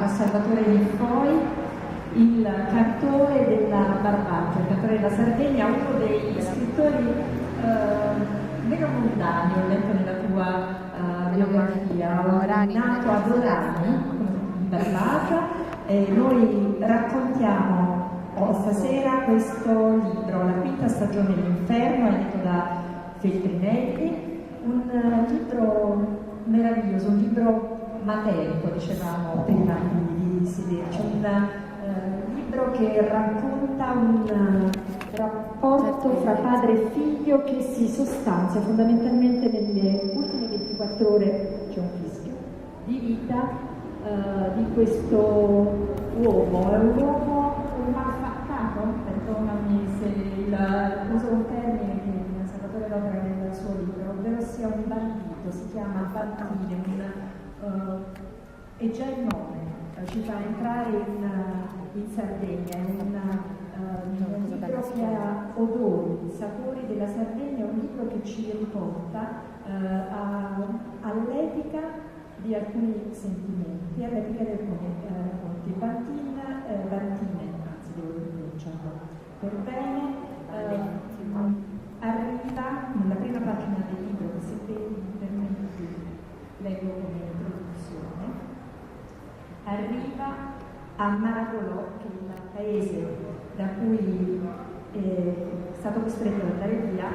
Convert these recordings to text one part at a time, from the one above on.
a Salvatore Niffoi, il cantore della Barbaccia, il cantore della Sardegna, uno dei scrittori meno mondani, ho letto nella tua biografia, nato ad Orani, in Barbaccia, e noi raccontiamo stasera questo libro, La quinta stagione dell'inferno, edito da Feltrinelli, un libro meraviglioso, un libro materno, dicevamo prima di sederci, un libro che racconta un rapporto fra padre e figlio che si sostanzia fondamentalmente nelle ultime 24 ore, c'è un fischio, di vita di questo uomo. È un uomo malfattato, perdonami se uso un termine che Salvatore Lopera nel suo libro, ovvero sia un bandito, si chiama Bantine, è già il nome, ci fa entrare in Sardegna, è un libro che ha odori, sapori della Sardegna, è un libro che ci riporta all'etica di alcuni sentimenti, all'etica del racconti. Bantine, anzi devo pronunciarlo per bene, arriva nella prima pagina del libro, che se permetti leggo come introduzione, arriva a Maragolò, che è il paese da cui è stato costretto ad andare via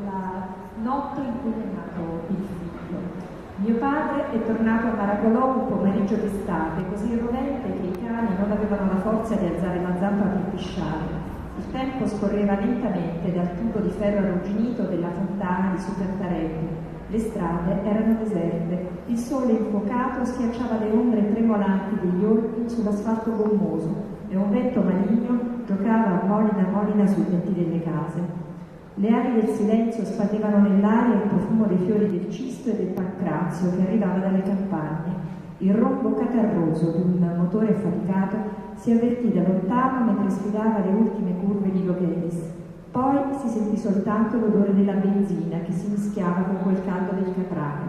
la notte in cui è nato il figlio. Mio padre è tornato a Maragolò un pomeriggio d'estate, così rovente che i cani non avevano la forza di alzare la zampa per pisciare. Il tempo scorreva lentamente dal tubo di ferro arrugginito della fontana di Supertaretti. Le strade erano deserte, il sole infuocato schiacciava le ombre tremolanti degli orti sull'asfalto gommoso e un vento maligno giocava molina molina sui tetti delle case. Le ali del silenzio spandevano nell'aria il profumo dei fiori del cisto e del pancrazio che arrivava dalle campagne. Il rombo catarroso di un motore affaticato si avvertì da lontano mentre sfidava le ultime curve di Loghelis. Poi si sentì soltanto l'odore della benzina che si mischiava con quel caldo del caprame.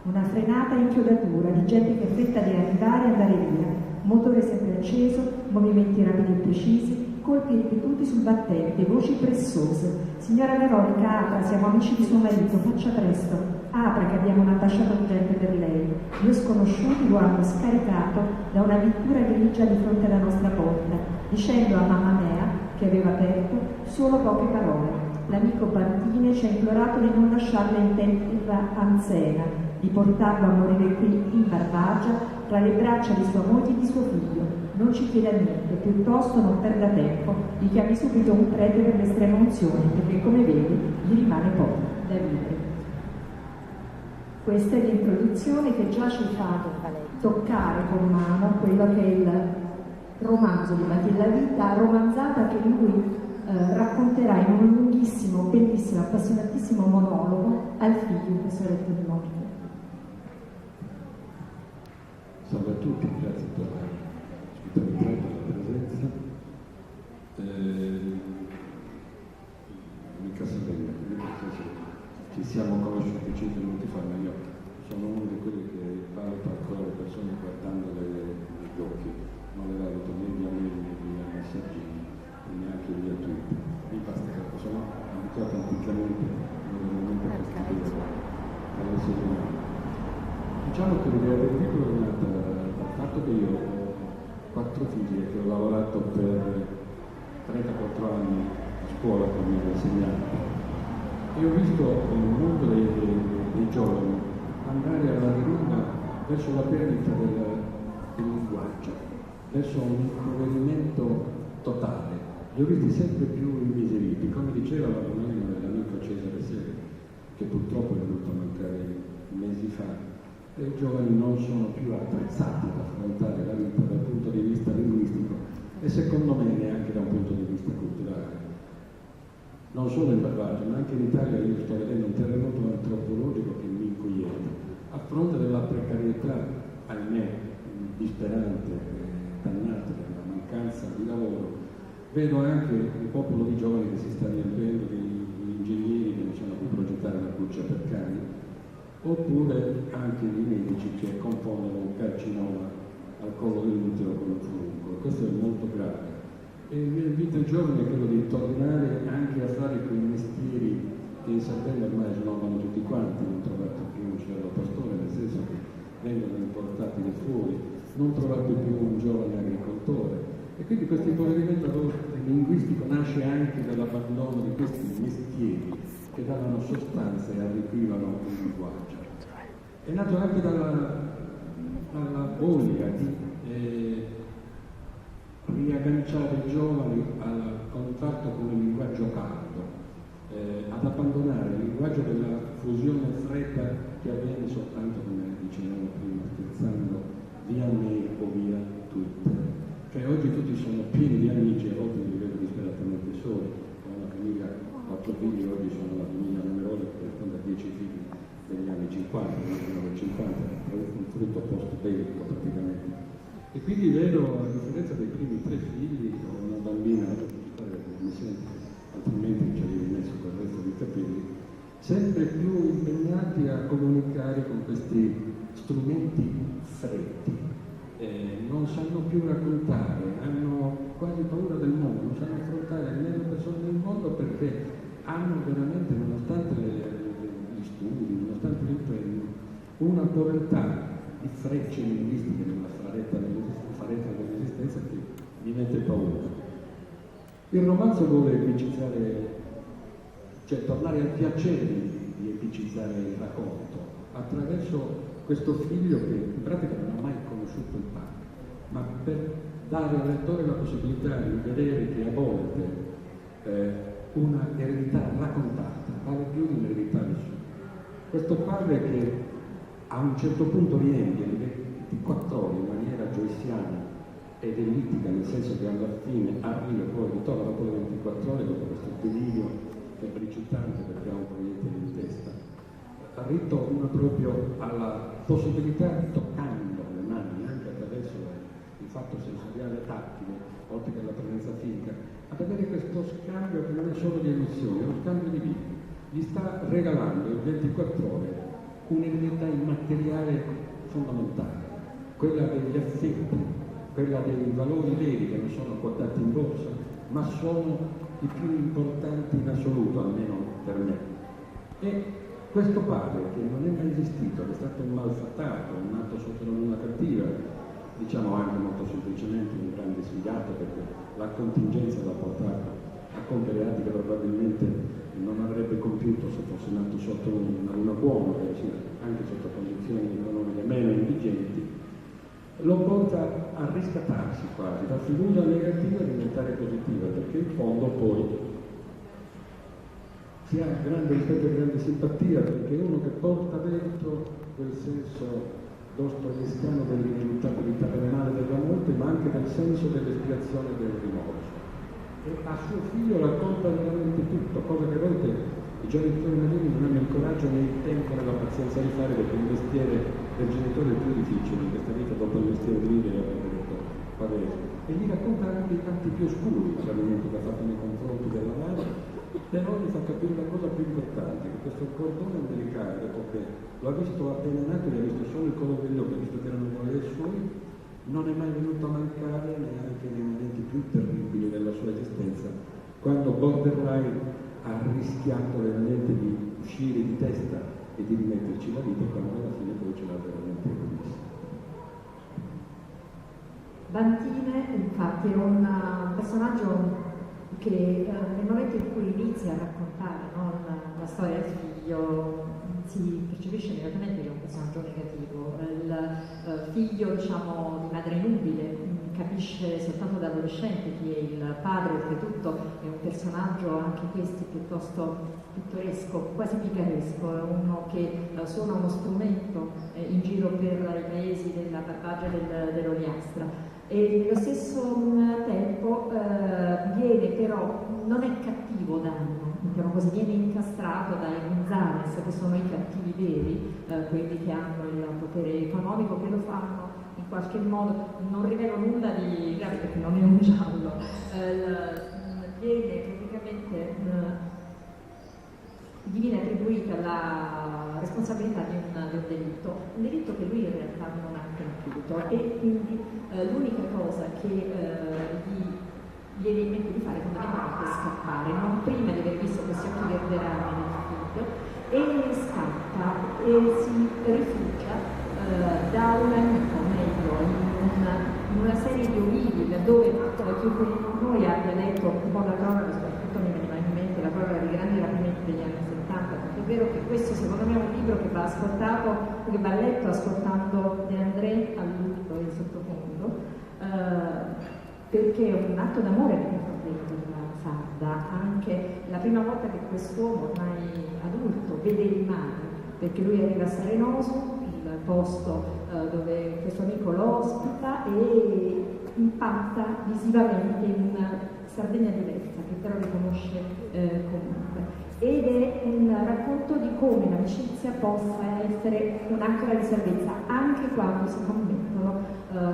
Una frenata inchiodatura di gente che fretta di arrivare e andare via. Motore sempre acceso, movimenti rapidi e precisi, colpi ripetuti sul battente, voci pressose. Signora Veronica, apra, siamo amici di suo marito, faccia presto. Apra che abbiamo un'ambasciata urgente per lei. Due sconosciuti lo hanno scaricato da una vettura grigia di fronte alla nostra porta, dicendo a mamma mea, che aveva aperto, solo poche parole. L'amico Bantine ci ha implorato di non lasciarla in terra anzena, di portarlo a morire qui in Barbaccia, tra le braccia di sua moglie e di suo figlio. Non ci chieda niente, piuttosto non perda tempo, gli chiami subito un prete per l'estrema unzione, perché come vedi gli rimane poco da vivere. Questa è l'introduzione che già ci fa toccare con mano quello che è il romanzo di Matilda Vita, romanzata che lui racconterà in un lunghissimo, bellissimo, appassionatissimo monologo al figlio in questo letto di morte. Salve a tutti, grazie per l'ospitalità, per la presenza. Mica Sardegna, ci siamo conosciuti 5 minuti fa, ma io sono uno di quelli che parla ancora le persone guardandole negli occhi, non le valuto né via mail né via messaggini, neanche via Twitter. Mi basta che sono abituato anticamente normalmente a questo tipo. Diciamo che l'idea del libro è nata dal fatto che io ho 4 figli e che ho lavorato per 34 anni a scuola come insegnante e ho visto il mondo dei giovani andare alla deriva verso la perdita del linguaggio, verso un impoverimento totale. Li ho visti sempre più immiseriti, come diceva l'anonimo dell'amico Cesare Seri, che purtroppo è venuto a mancare mesi fa. I giovani non sono più attrezzati ad affrontare la vita dal punto di vista linguistico e secondo me neanche da un punto di vista culturale. Non solo in Barbaccia, ma anche in Italia io sto vedendo un terremoto antropologico che mi inquieta. A fronte della precarietà, ahimè, disperante, dannata della mancanza di lavoro, vedo anche un popolo di giovani che si sta riempiendo di ingegneri che non sanno più progettare la cuccia per cani, oppure anche i medici che confondono un carcinoma al collo dell'utero con un furunco. Questo è molto grave. E il mio invito ai giovani è quello di tornare anche a fare quei mestieri che in Sardegna ormai snobbano tutti quanti, non trovate più un cervello pastore, nel senso che vengono importati da fuori, non trovate più un giovane agricoltore. E quindi questo impoverimento linguistico nasce anche dall'abbandono di questi mestieri che davano sostanza e arricchivano il linguaggio. È nato anche dalla voglia di riagganciare i giovani al contatto con il linguaggio caldo, ad abbandonare il linguaggio della fusione fredda che avviene soltanto, come dicevamo prima scherzando, via mail o via Twitter. Cioè oggi tutti sono pieni di amici, a volte li vedo disperatamente soli, ho una famiglia, 4 figli, oggi sono la famiglia numerosa che corrisponde a 10 figli degli anni 50, nel 50, un frutto post-bellico praticamente. E quindi vedo, a differenza dei primi 3 figli, ho una bambina, mi sento, altrimenti ci avevi messo quel resto di capelli, sempre più impegnati a comunicare con questi strumenti freddi. Non sanno più raccontare, hanno quasi paura del mondo, non sanno affrontare né le persone del mondo perché hanno veramente, nonostante gli studi, nonostante l'impegno, una povertà di frecce linguistiche nella faretta dell'esistenza che mi mette paura. Il romanzo vuole epicizzare, cioè tornare al piacere di epicizzare il racconto attraverso questo figlio che in pratica non ha mai conosciuto il padre, ma per dare al lettore la possibilità di vedere che a volte una eredità raccontata vale più di un'eredità vissuta. Questo padre che a un certo punto riempie le 24 ore in maniera joyciana ed ellittica, nel senso che alla fine arriva e poi ritorna dopo le 24 ore, dopo questo delirio febbricitante perché ha un proiettile in testa, ritorna proprio alla possibilità, toccando le mani anche attraverso il fatto sensoriale tattile, oltre che alla presenza fisica, ad avere questo scambio che non è solo di emozioni, è uno scambio di vita. Gli sta regalando in 24 ore un'eredità immateriale fondamentale, quella degli affetti, quella dei valori veri che non sono quotati in borsa, ma sono i più importanti in assoluto, almeno per me. E questo padre, che non è mai esistito, che è stato un malfattato, nato sotto la luna cattiva, diciamo anche molto semplicemente un grande sfigato, perché la contingenza l'ha portato a compiere atti che probabilmente non avrebbe compiuto se fosse nato sotto una luna buona, anche sotto condizioni economiche meno indigenti, lo porta a riscattarsi quasi, da fiducia negativa a diventare positiva, perché in fondo poi si ha grande rispetto e grande simpatia, perché è uno che porta dentro quel senso dostoevskiano dell'ineluttabilità del male e della morte, ma anche del senso dell'espiazione e del rimorso. E a suo figlio racconta veramente tutto, cosa che a volte i genitori moderni non hanno il coraggio né il tempo né la pazienza di fare, perché il mestiere del genitore è più difficile in questa vita dopo il mestiere di vivere, avrebbe detto Pavese. E gli racconta anche i tanti più oscuri tradimenti che ha fatto nei confronti della madre, però gli fa capire la cosa più importante, che questo cordone umbilicale, dopo che lo ha visto appena nato, gli ha visto solo il colore degli occhi, ha visto che erano i suoi, non è mai venuto a mancare neanche nei momenti più terribili della sua esistenza, quando borderline ha rischiato veramente di uscire di testa e di rimetterci la vita, quando alla fine poi ce l'ha veramente rimessa. Bantine, infatti, è un personaggio che nel momento in cui inizia a raccontare, no, la storia del figlio, si percepisce immediatamente che è un personaggio negativo. Il figlio, diciamo, di madre nubile capisce soltanto da adolescente chi è il padre, oltretutto è un personaggio, anche questo, piuttosto pittoresco, quasi picaresco, è uno che suona uno strumento in giro per i paesi della Barbagia dell'Oliastra. E nello stesso tempo viene però, non è cattivo d'animo, diciamo così, viene incastrato dai Gonzales, che sono i cattivi veri, quelli che hanno il potere economico, che lo fanno in qualche modo, non rivelo nulla di grave perché non è un giallo, viene praticamente gli viene attribuita la responsabilità di un delitto che lui in realtà non ha compiuto, e quindi l'unica cosa che gli viene in mente di fare fondamentalmente è scappare, non prima di aver visto questi occhi verderanti del figlio, e scappa e si rifugia da un amico, meglio, in una serie di olivi, laddove chiunque di noi abbia letto un po' la cronaca, soprattutto mi veniva in mente la cronaca dei grandi rapimenti degli anni 70, perché è vero che questo secondo me è un libro che va ascoltato, che va letto ascoltando De André al lutto e in sottofondo, perché è un atto d'amore nei confronti della sarda. Anche la prima volta che quest'uomo ormai adulto vede il mare, perché lui arriva a Sarenoso, il posto dove questo amico lo ospita, e impatta visivamente in una Sardegna diversa, che però riconosce comunque. Ed è un racconto di come l'amicizia possa essere un'ancora di salvezza anche quando si commettono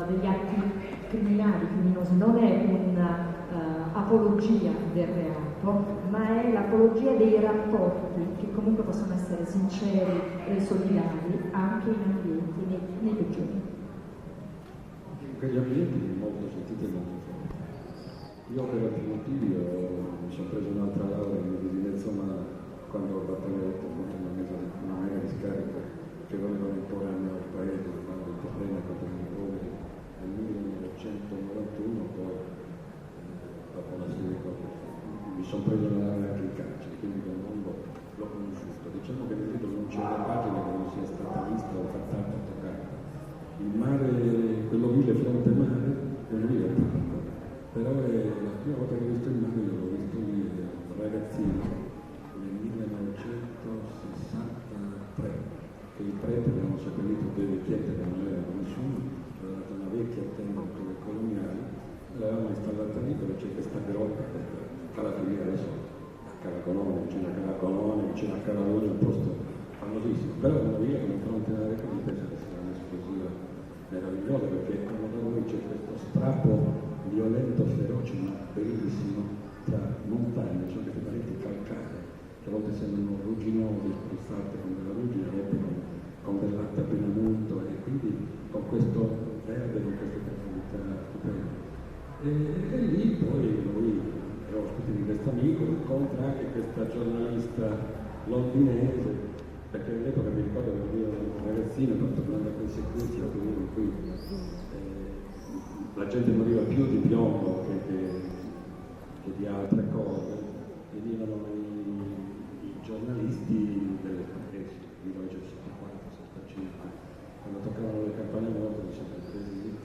degli atti criminali, criminosi. Non è un'apologia del reato, ma è l'apologia dei rapporti che comunque possono essere sinceri e solidali anche in ambienti nei peggiori. Quegli ambienti molto sentiti e molto forti. Io per altri motivi mi sono preso un'altra laurea in residenza umana quando ho batteretto appunto una mega discarica che voleva imporre al mio paese, quando il terreno contro il Roma nel 1991, poi dopo una serie di cose mi sono preso una laurea anche in carcere, quindi quel mondo l'ho conosciuto. Diciamo che nel libro non c'è una pagina che non sia stata vista o fatta o toccata. Il mare, quello vile fronte mare, è un vile tipico, però è la prima volta che ho visto il mare, io l'ho visto lì ragazzino nel 1963, che il prete avevamo seppellito due vecchiette che non erano nessuno, aveva dato una vecchia tenda per le coloniali, l'avevamo installata lì perché c'è questa grotta per Calatrivia adesso a Calacolone, vicino a Calacolone, vicino a Calalone, un posto famosissimo, però una via che di fronte alla Reca mi pensa che sia un'esplosiva meravigliosa, perché da noi c'è questo strappo violento, feroce, ma bellissimo tra montagne, sono queste pareti calcaree che a volte sembrano rugginosi, spruzzate con della ruggine, a volte con del latte appena munto, e quindi con questo verde, con queste profondità stupende. E lì poi lui è ospite di questo amico, incontra anche questa giornalista londinese, perché all'epoca mi ricordo che io ero un ragazzino, tornando a quei sequestri in cui la gente moriva più di piombo che di altre cose, venivano i giornalisti delle paesi, di noi c'è 64, 65, quando toccavano le campanelle molto mi sono presi del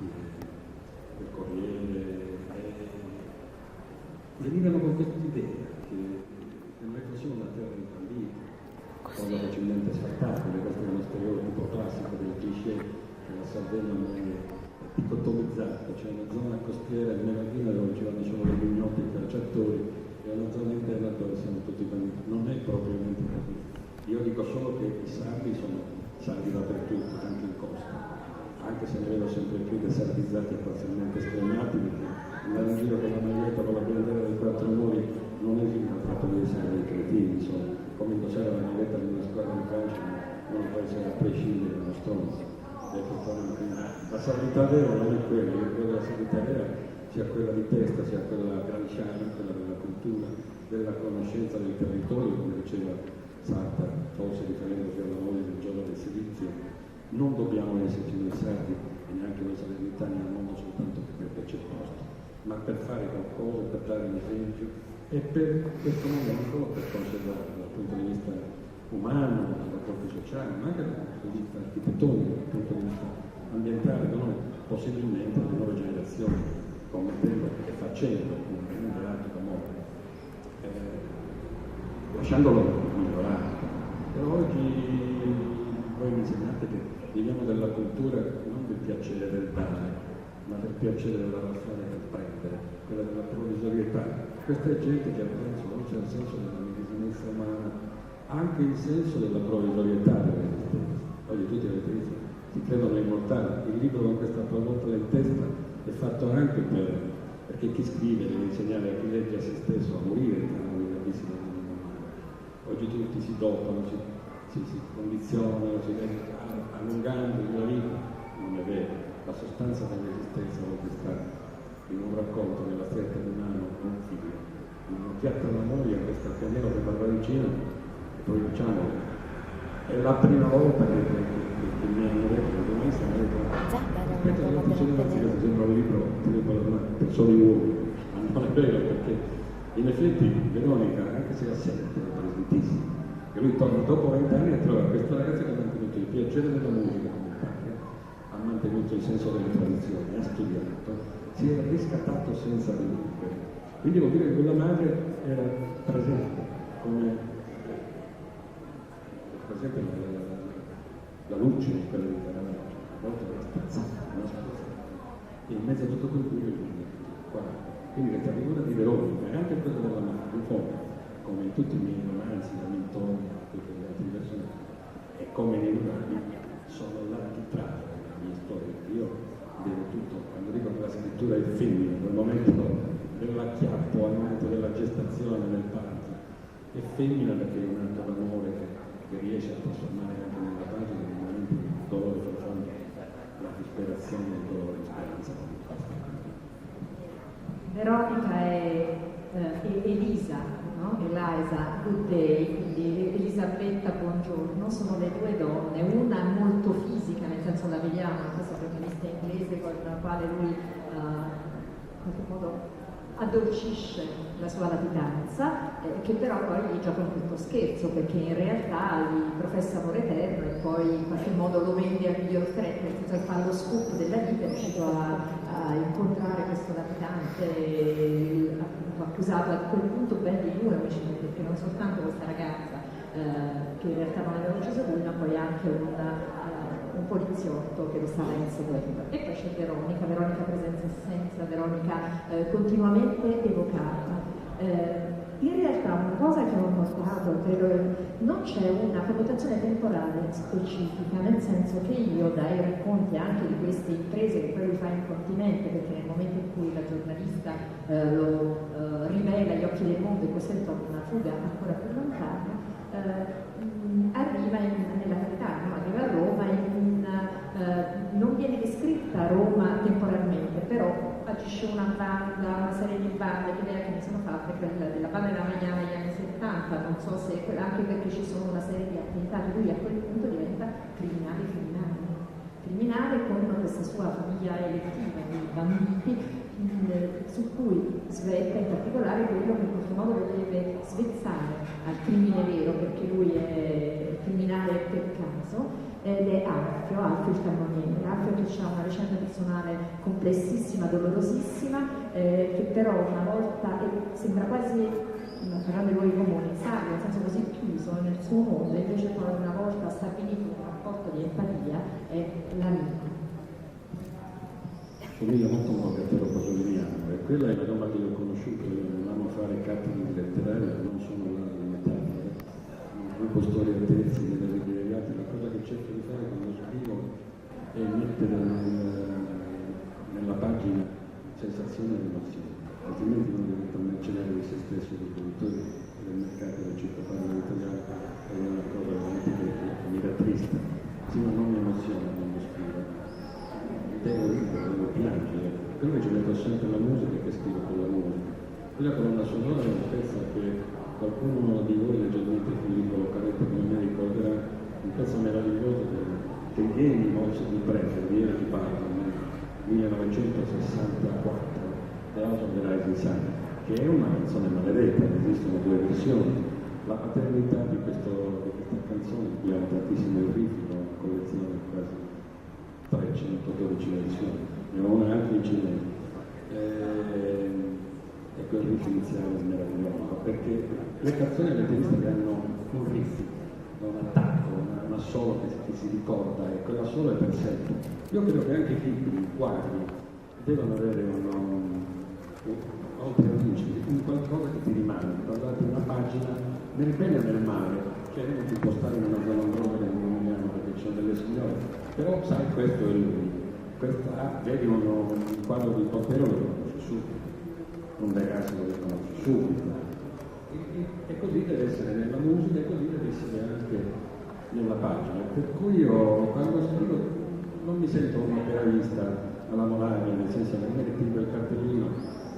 Corriere, venivano con quest'idea che noi fossimo una terra di bambini, cosa facilmente sfattabile. Questo è uno stereotipo classico del cliché che la Sardegna non è dicotomizzata, c'è una zona costiera in Meraviglia dove ci vanno solo le mignotte e i calciatori, e una zona interna dove siamo tutti bambini. Non è propriamente così. Io dico solo che i sardi sono sardi dappertutto, anche in costa, anche se ne vedo sempre più desardizzati e parzialmente stremati, perché andare in giro con la maglietta con la bandiera dei quattro muri non esiste il fatto di essere dei cretini, insomma, come indossare la maglietta di una squadra di calcio non può essere a prescindere da uno stronzo. La sardità vera non è quella, io credo che la sardità vera sia quella di testa, sia quella granciana, quella della cultura, della conoscenza del territorio, come diceva Sarta, forse riferendosi alla moglie del giorno del silenzio. Non dobbiamo esserci noi sardi e neanche noi salernitani al mondo soltanto perché c'è posto, ma per fare qualcosa, per dare un esempio e per questo mondo non solo per conservarlo dal punto di vista umano, dal rapporto sociale, ma anche dal punto di vista architettonico, dal punto di vista ambientale, noi possibilmente le nuove generazioni, commettendo e facendo un grande atto d'amore, lasciandolo migliorato. Però oggi voi mi insegnate che viviamo della cultura non del piacere del dare, ma del piacere della ragione del prendere, quella della provvisorietà. Questa è gente che ha preso, oltre al senso della medesimenza umana, anche il senso della provvisorietà dell'esistenza. Oggi tutti avete visto, si credono immortali. Il libro con questa pallottola in testa è fatto anche perché chi scrive deve insegnare a chi legge a se stesso a morire tra noi abissi della vita umana. oggi tutti si dopano, si condizionano, si allungando la vita. Non è vero, la sostanza dell'esistenza vuole stare in un racconto, nella stretta di mano con un figlio, in un'occhiata alla moglie, a questo campioniero che parla vicino, e poi diciamo, è la prima volta che mi hanno detto, che mi hanno detto, aspetta, io ti sono che sembra un libro per soli uomini, ma non è vero, perché in effetti Veronica, anche se è assente, è presentissima, e lui torna dopo 20 anni e trova questa ragazza che ha mantenuto il piacere della musica come padre, ha mantenuto il senso delle tradizioni, ha studiato, si è riscattato senza delinquere. Quindi vuol dire che quella madre era presente, come per esempio la luce in quella di Caravaggio, a volte era spazzata, non spazzata, e in mezzo a tutto quel buio qua. Quindi questa figura di Veronica e anche quella della madre, in fondo, come in tutti i miei romanzi, da Mintori, tutte le altre personaggi, e come nei romanzi, sono l'architrave della mia storia. Io vedo tutto, quando dico che la scrittura è femmina, dal momento dell'acchiappo al momento della gestazione, del parto, è femmina perché è un atto d'amore che riesce a trasformare anche nella pagina dei momenti di dolore profondo, la disperazione del dolore e speranza. Veronica è Elisa, no? Elisa, good day, quindi Elisabetta, buongiorno, sono le due donne, una molto fisica, nel senso la vediamo, questa protagonista inglese con la quale lui in qualche modo addolcisce la sua latitanza, che però poi gli gioca un brutto scherzo, perché in realtà gli professa amore eterno e poi in qualche modo lo vende al miglior prezzo, nel senso che fa lo scoop della vita, è riuscito a incontrare questo latitante, appunto accusato a quel punto ben di due omicidi, perché non soltanto questa ragazza che in realtà non aveva ucciso lui, ma poi anche un poliziotto che lo stava inseguendo. E poi c'è Veronica presenza e assenza, Veronica continuamente evocata. In realtà una cosa che ho notato, non c'è una connotazione temporale specifica, nel senso che io dai racconti anche di queste imprese che poi lui fa incontinente, perché nel momento in cui la giornalista lo rivela agli occhi del mondo e questo è una fuga ancora più lontana, arriva nella capitale, no? Arriva a Roma, non viene descritta Roma temporalmente, però agisce una banda, una serie di bande, l'idea che mi sono fatte, quella della banda della Magliana negli anni 70, non so se, anche perché ci sono una serie di attentati, lui a quel punto diventa criminale con questa sua famiglia elettiva di bambini, su cui svetta in particolare quello che in qualche modo lo deve svezzare al crimine vero, perché lui è criminale per caso, ed è Alfio il cannoniere, Alfio che ha una vicenda personale complessissima, dolorosissima, che però una volta sembra quasi, parlando di luoghi comuni, nel senso così chiuso nel suo mondo, invece poi una volta stabilito un rapporto di empatia è l'amico. Somiglia molto a un locatore pasoliniano, e quella è la roba che io ho conosciuto. Io non amo fare cattedre letterarie, non sono là di metafore, non gruppo storie a terzi, delle ripiegate. La cosa che cerco di fare quando scrivo è mettere nella pagina sensazioni ed emozioni, altrimenti uno diventa un mercenario di se stesso, dei produttori del mercato del cittadino italiano, è una cosa veramente che mi rattrista. Sì, ma non mi emoziona quando scrivo. Devo piangere, per me ci metto sempre la musica che scrivo con la musica. Quella colonna sonora è una pezzo che qualcuno di voi leggermente più collocamente come me ricorderà, un pezzo meraviglioso degli Eni Mosse di Prete, di Eric Bauer, nel 1964, The House of the Rising Sun, che è una canzone maledetta, esistono due versioni. La paternità di questa canzone, di cui hanno tantissime rifiche, una collezione quasi 312 versioni, ne ho una anche in cinese, e quel riff iniziale è meraviglioso, perché le canzoni avete visto che hanno un riff, un attacco, una solo che si ricorda, e quella solo è per sempre. Io credo che anche i libri, i quadri, devono avere oltre a un qualcosa che ti rimane, guardate una pagina nel bene e nel male, cioè uno ti può stare in una zona ombrosa del Milano perché ci sono delle signore, però sai, questo è lui, vedi un quadro di Pompeo, lo conosci subito, un ragazzo lo conosci subito, E così deve essere nella musica, e così deve essere anche nella pagina. Per cui io quando scrivo non mi sento un operalista alla Moravia, nel senso che non è che tengo il cartellino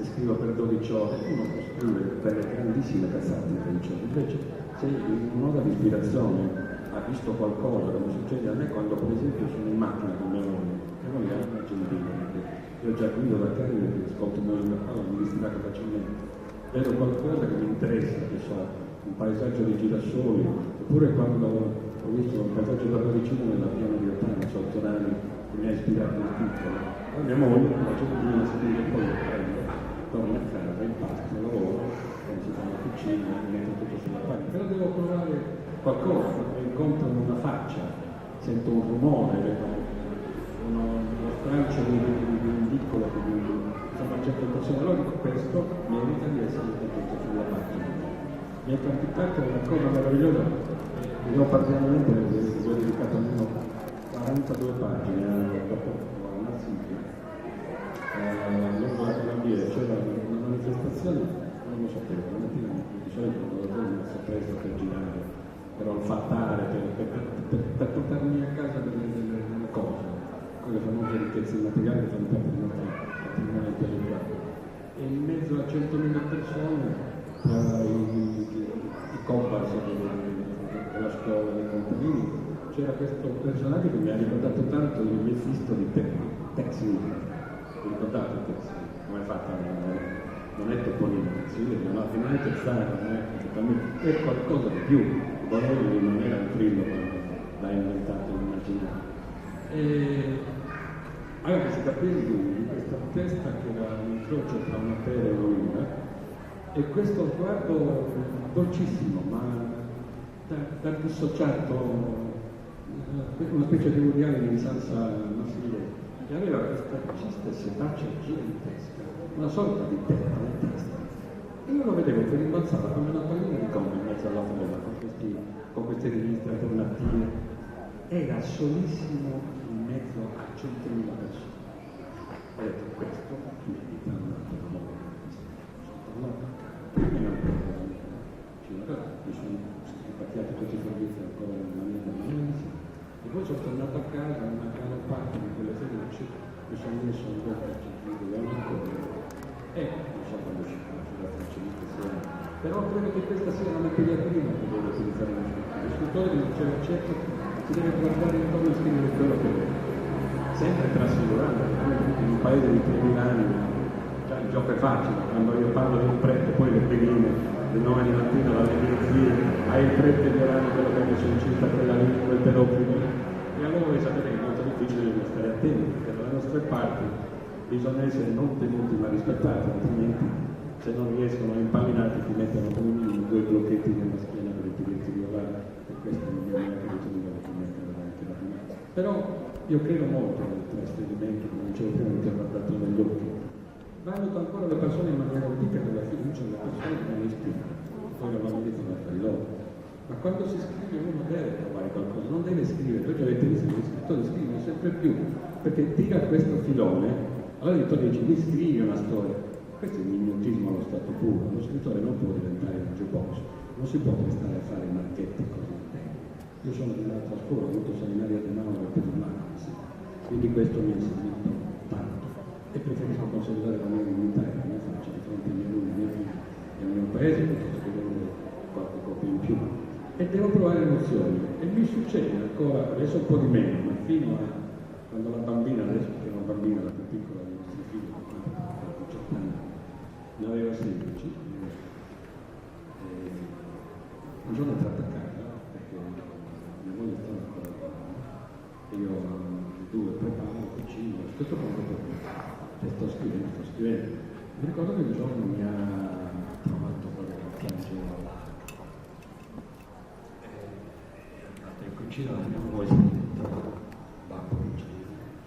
e scrivo per 12 ore, uno può scrivere delle grandissime cazzate in 12 ore. Invece se in un'ora di ispirazione ha visto qualcosa, come succede a me quando per esempio sono in macchina con mia moglie, che non è argentina, perché io già guido da Cagliari che ascolto musica, allora mi distraggo facilmente, vedo qualcosa che mi interessa, che so, un paesaggio di girasoli, oppure quando ho visto un paesaggio da Parigino nella piana di Ottana, Soltonani, che mi ha ispirato il piccolo. Allora mia moglie la argentina scrive, poi lo prendo, torno a casa, impasto, lavoro, poi si fa la cucina, mi metto tutto sulla pagina, però devo provare qualcosa, incontro una faccia, sento un rumore, uno straccio di un piccolo che mi insomma c'è qualcosa. Allora dico questo merita di essere tutto sulla pagina. Mi è capitato una cosa meravigliosa, io parzialmente ho dedicato almeno 42 pagine dopo una sigla. Lungo la Calabiera c'era una manifestazione, non lo sapevo, la mattina di solito quando la mi si presto per girare, per olfattare, per portarmi a casa delle cose, quelle famose ricchezze immateriali che fanno parte del nostro patrimonio intellettuale. E in mezzo a 100.000 persone, tra i comparsi della scuola, dei contadini, c'era questo personaggio che mi ha ricordato tanto il Mefisto di Tex Williams. Vi ricordate Tex Williams? Come è fatta? Non è toponimo Tex Williams, non è texano, non è totalmente, è qualcosa di più. Bonelli non era un trillo quando l'ha inventato l'immaginario. Allora questi capelli lunghi, questa testa che era un incrocio tra una pera e una, e questo sguardo dolcissimo, ma da dissociato, una specie di uriale di salsa maschile, che aveva questa cista setacea gigantesca, una sorta di terra in testa. E io lo vedevo che rimbalzava come una pallina di gomma in mezzo alla folla, con queste riviste alternative. Era solissimo in mezzo a 100.000 persone. Ho detto questo, merita una parola. Mi sono scripacchiato tutti i servizi ancora nella mia permanenza e poi sono tornato a casa una gran parte di quelle felici, mi sono messo un po' per cercare ancora e non so quando uscirà sulla facilitazione, però credo che questa sia una materia prima che deve utilizzare lo scrittore. Lo scrittore di un certo certo si deve guardare intorno e scrivere quello che vede, sempre trasfigurando, in un paese di 3.000 anni, cioè il gioco è facile, quando io parlo di un prete, poi le pedine, il 9 di mattina dalle mie zie, hai il prete verano quello che mi sono incinta quella lingua, il pedofilo, e allora voi sapete che è molto difficile di stare attenti, perché dalle nostre parti bisogna essere non tenuti ma rispettati, altrimenti se non riescono a impallinarti ti mettono come minimo 2 blocchetti nella schiena per impedirti di volare, e questo non mi è neanche detto di mettere davanti alla prima. Però io credo molto nel trasferimento, come dicevo prima, di guardato negli occhi. Valuto ancora le persone in maniera antica nella fiducia delle persone che mi ispirano, poi non vanno dietro da fare loro. Ma quando si scrive uno deve trovare qualcosa, non deve scrivere, perché avete visto che gli scrittori scrivono sempre più, perché tira questo filone, allora il lettore dice mi scrivi una storia. Questo è il minutismo allo stato puro, lo scrittore non può diventare un jukebox, non si può prestare a fare marchetti così. Io sono dell'altra scuola, ho avuto seminario di Mauro e Pedulano, quindi questo mi ha insegnato tanto e preferisco consolidare la mia dignità e la mia faccia di fronte ai miei alunni, ai miei figli e al mio paese piuttosto che avere qualche copia in più. E devo provare emozioni e mi succede ancora, adesso un po' di meno, ma fino a quando la bambina, adesso che era una bambina, la più piccola dei nostri figli, che 18 anni, ne aveva 16, un giorno è entrata a casa perché mia moglie stava ancora e io i due preparo, cucino, tutto quanto per me. E sto scrivendo. Mi ricordo che un giorno mi ha trovato proprio a piangere. È andata in cucina, mia moglie mi ha detto, babbo,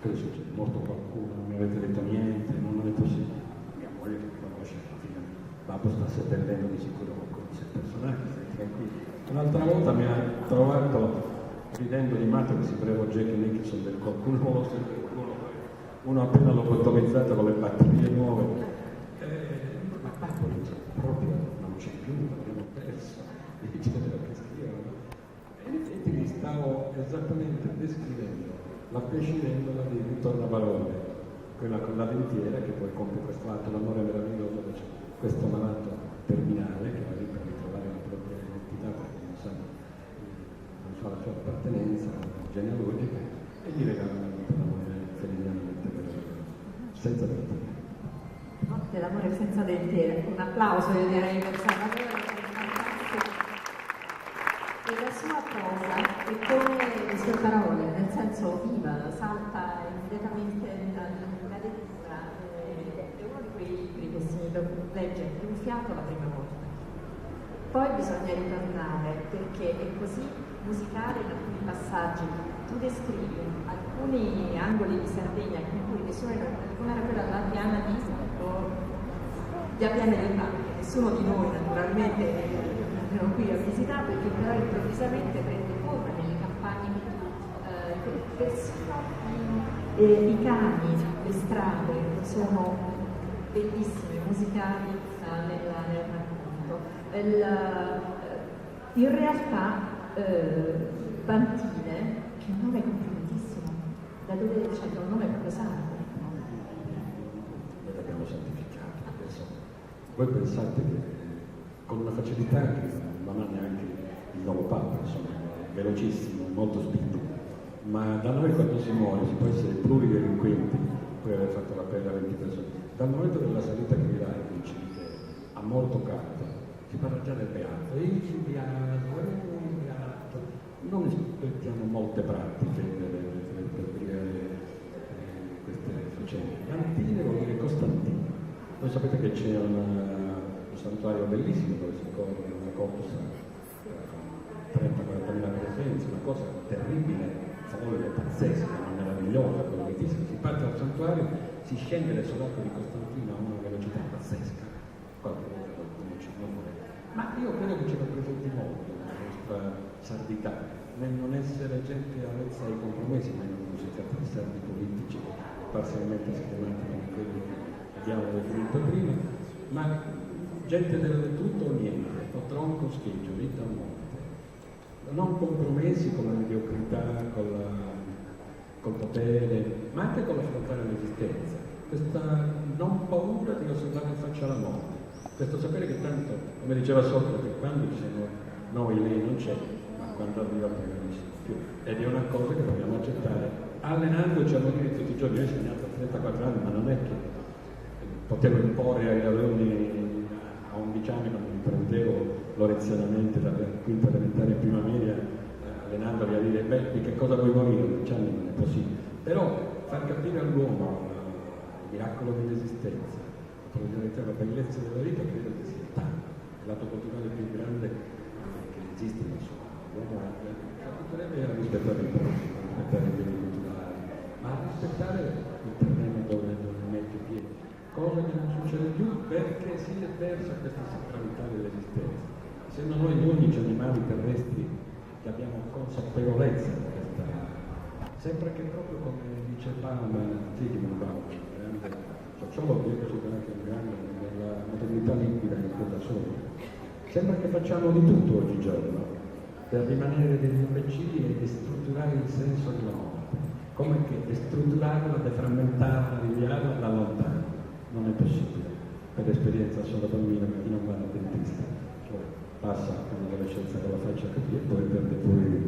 che succede? È morto qualcuno, non mi avete detto niente, non è possibile. Mia moglie che conosce la figlia, babbo sta seppellendo di sicuro qualcuno di 6 personaggi, stai tranquillo. Un'altra volta mi ha trovato ridendo di matto che sembrava Jack Nicholson del qualcuno uno appena lobotomizzato con le batterie nuove. Ma papà proprio non c'è più, l'abbiamo perso, eccetera, che scrivono. E in effetti mi stavo esattamente descrivendo la pescivendola di Ritornabalone, quella con la dentiera che poi compie questo atto d'amore meraviglioso, dove c'è questo malato terminale che va lì per ritrovare la propria identità perché non sa la sua appartenenza genealogica e gli regala una vita d'amore felicemente senza dentiera. Notte d'amore senza dentiere, un applauso io direi per Salvatore, che è fantastico. E la sua prosa è come le sue parole, nel senso viva, salta immediatamente la lettura. È uno di quei libri che si legge di un fiato la prima volta. Poi bisogna ritornare perché è così musicale in alcuni passaggi. Tu descrivi alcuni angoli di Sardegna, che sono come era quella della Piana di Appiane del Mare, che nessuno di noi naturalmente andiamo qui a visitare, perché però improvvisamente prende forma nelle campagne persino i cani, le strade sono bellissime, musicali nel racconto. In realtà Pantine, che è un nome complicatissimo, da dove c'è un nome proprio santo. Noi l'abbiamo santificato. Adesso voi pensate che con una facilità che non ha neanche il nuovo Papa, insomma, è velocissimo, molto spinto, ma da noi quando si muore si può essere pluridelinquenti, poi aver fatto l'appello a 20 persone. Dal momento della salita criminale che incide a molto caldo, si parla già del beato, il beato. Non aspettiamo molte pratiche per dire queste faccende. Pantine vuol dire Costantino. Voi sapete che c'è un santuario bellissimo dove si corre una corsa, 30-40 mila presenze, una cosa terribile, folle, pazzesca, ma meravigliosa, bellissima. Si parte dal santuario, si scende verso l'arco di Costantino a una velocità pazzesca. Qualche volta qualcuno ci muore. Ma io credo che ci rappresenti molto la nostra sardità, nel non essere gente avvezza ai compromessi, ma non si tratta di sardi politici parzialmente schemati come quelli che abbiamo definito prima, ma gente del tutto o niente, o tronco schieggio, vita o morte. Non compromessi con la mediocrità, col potere, ma anche con l'affrontare l'esistenza. Questa non paura di osservare in faccia la morte. Questo sapere che tanto, come diceva Socrate, quando ci siamo noi, lei non c'è, ma quando arriva poi non ci siamo più. Ed è una cosa che dobbiamo accettare, allenandoci a morire tutti i giorni. Io ho insegnato a 34 anni, ma non è che potevo imporre ai alunni a 11 anni, quando mi prendevo lorenzianamente dalla quinta elementare in prima media, allenandoli a dire, beh, di che cosa vuoi morire? 11 anni non è possibile. Però far capire all'uomo il miracolo dell'esistenza, la bellezza della vita, credo che sia tanto. Il lato culturale più grande che esiste, insomma. L'uomo potrebbe rispettare il prossimo, rispettare i beni culturali, ma rispettare il terreno dove mette i piedi, cosa che non succede più perché si è persa questa sacralità dell'esistenza. Essendo noi gli unici animali terrestri che abbiamo consapevolezza di questa, sembra che proprio come dice Zygmunt Bauman, grande sociologo, io considero anche un grande nella modernità liquida in quella sola, sembra che facciamo di tutto oggigiorno per rimanere degli imbecilli e destrutturare il senso della morte, come che destrutturarla, deframmentarla, rinviarla da lontano. Non è possibile, per esperienza solo bambino, per chi non va al dentista, passa con l'adolescenza con la faccia così e poi perde pure